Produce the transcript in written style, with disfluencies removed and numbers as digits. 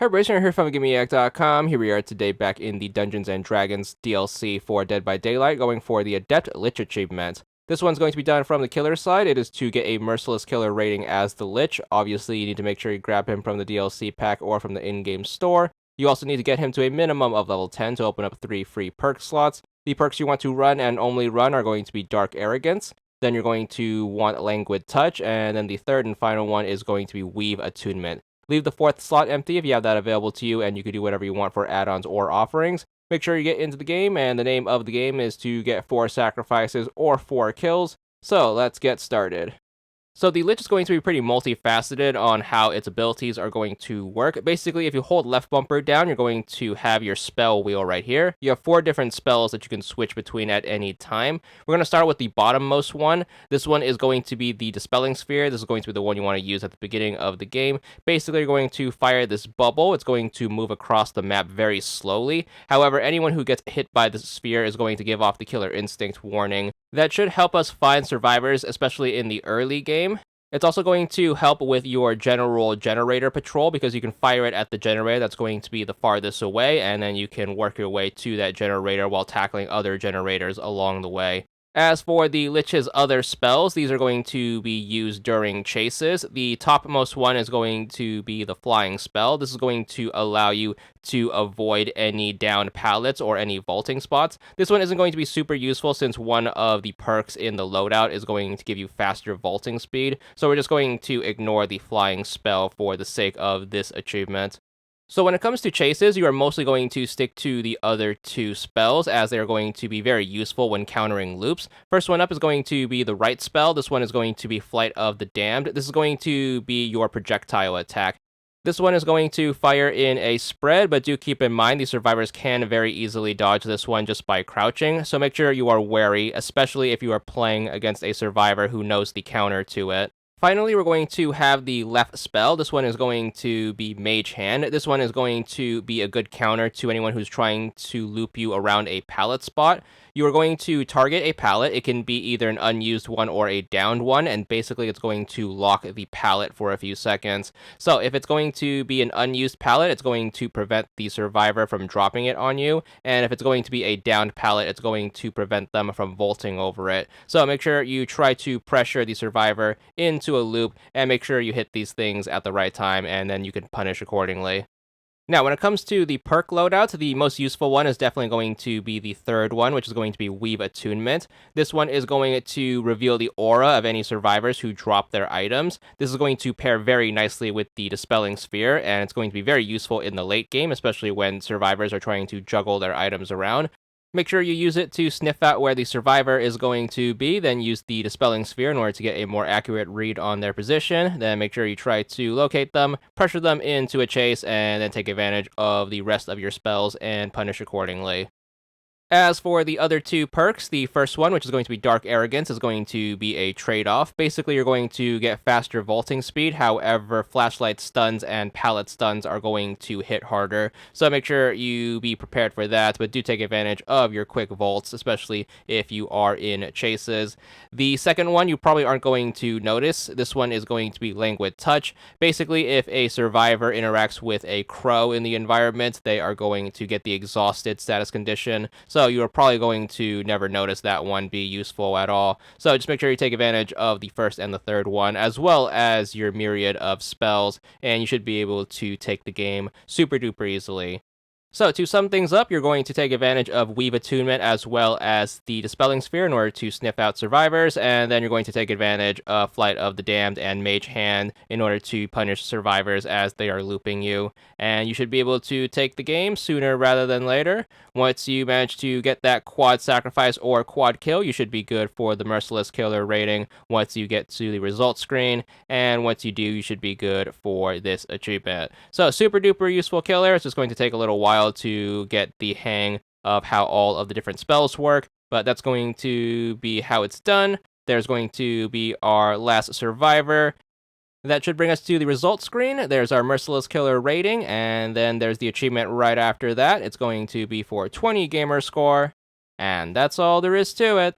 Hey, Bryson here from VidGamiac.com. Here we are today back in the Dungeons & Dragons DLC for Dead by Daylight, going for the Adept Lich achievement. This one's going to be done from the killer side. It is to get a merciless killer rating as the Lich. Obviously, you need to make sure you grab him from the DLC pack or from the in-game store. You also need to get him to a minimum of level 10 to open up 3 free perk slots. The perks you want to run and only run are going to be Dark Arrogance. Then you're going to want Languid Touch, and then the third and final one is going to be Weave Attunement. Leave the fourth slot empty if you have that available to you, and you can do whatever you want for add-ons or offerings. Make sure you get into the game, and the name of the game is to get 4 sacrifices or 4 kills. So let's get started. So the Lich is going to be pretty multifaceted on how its abilities are going to work. Basically, if you hold left bumper down, you're going to have your spell wheel right here. You have 4 different spells that you can switch between at any time. We're going to start with the bottommost one. This one is going to be the Dispelling Sphere. This is going to be the one you want to use at the beginning of the game. Basically, you're going to fire this bubble. It's going to move across the map very slowly. However, anyone who gets hit by this sphere is going to give off the Killer Instinct warning. That should help us find survivors, especially in the early game. It's also going to help with your general generator patrol because you can fire it at the generator that's going to be the farthest away, and then you can work your way to that generator while tackling other generators along the way. As for the Lich's other spells, these are going to be used during chases. The topmost one is going to be the Flying Spell. This is going to allow you to avoid any downed pallets or any vaulting spots. This one isn't going to be super useful since one of the perks in the loadout is going to give you faster vaulting speed, so we're just going to ignore the Flying Spell for the sake of this achievement. So when it comes to chases, you are mostly going to stick to the other 2 spells, as they are going to be very useful when countering loops. First one up is going to be the right spell. This one is going to be Flight of the Damned. This is going to be your projectile attack. This one is going to fire in a spread, but do keep in mind the survivors can very easily dodge this one just by crouching, so make sure you are wary, especially if you are playing against a survivor who knows the counter to it. Finally, we're going to have the left spell. This one is going to be Mage Hand. This one is going to be a good counter to anyone who's trying to loop you around a pallet spot. You are going to target a pallet. It can be either an unused one or a downed one, and basically it's going to lock the pallet for a few seconds. So if it's going to be an unused pallet, it's going to prevent the survivor from dropping it on you, and if it's going to be a downed pallet, it's going to prevent them from vaulting over it. So make sure you try to pressure the survivor into a loop, and make sure you hit these things at the right time, and then you can punish accordingly. Now, when it comes to the perk loadout, the most useful one is definitely going to be the third one, which is going to be Weave Attunement. This one is going to reveal the aura of any survivors who drop their items. This is going to pair very nicely with the Dispelling Sphere, and it's going to be very useful in the late game, especially when survivors are trying to juggle their items around. Make sure you use it to sniff out where the survivor is going to be, then use the Dispelling Sphere in order to get a more accurate read on their position. Then make sure you try to locate them, pressure them into a chase, and then take advantage of the rest of your spells and punish accordingly. As for the other 2 perks, the first one, which is going to be Dark Arrogance, is going to be a trade-off. Basically, you're going to get faster vaulting speed, however, flashlight stuns and pallet stuns are going to hit harder. So make sure you be prepared for that, but do take advantage of your quick vaults, especially if you are in chases. The second one you probably aren't going to notice. This one is going to be Languid Touch. Basically, if a survivor interacts with a crow in the environment, they are going to get the exhausted status condition. So you are probably going to never notice that one be useful at all. So just make sure you take advantage of the first and the third one, as well as your myriad of spells, and you should be able to take the game super duper easily. So to sum things up, you're going to take advantage of Weave Attunement as well as the Dispelling Sphere in order to sniff out survivors, and then you're going to take advantage of Flight of the Damned and Mage Hand in order to punish survivors as they are looping you. And you should be able to take the game sooner rather than later. Once you manage to get that quad sacrifice or quad kill, you should be good for the merciless killer rating once you get to the results screen, and once you do, you should be good for this achievement. So super duper useful killer. It's just going to take a little while to get the hang of how all of the different spells work, but that's going to be how it's done. There's going to be our last survivor. That should bring us to the results screen. There's our merciless killer rating, and then there's the achievement right after that. It's going to be for 20 gamer score, and that's all there is to it.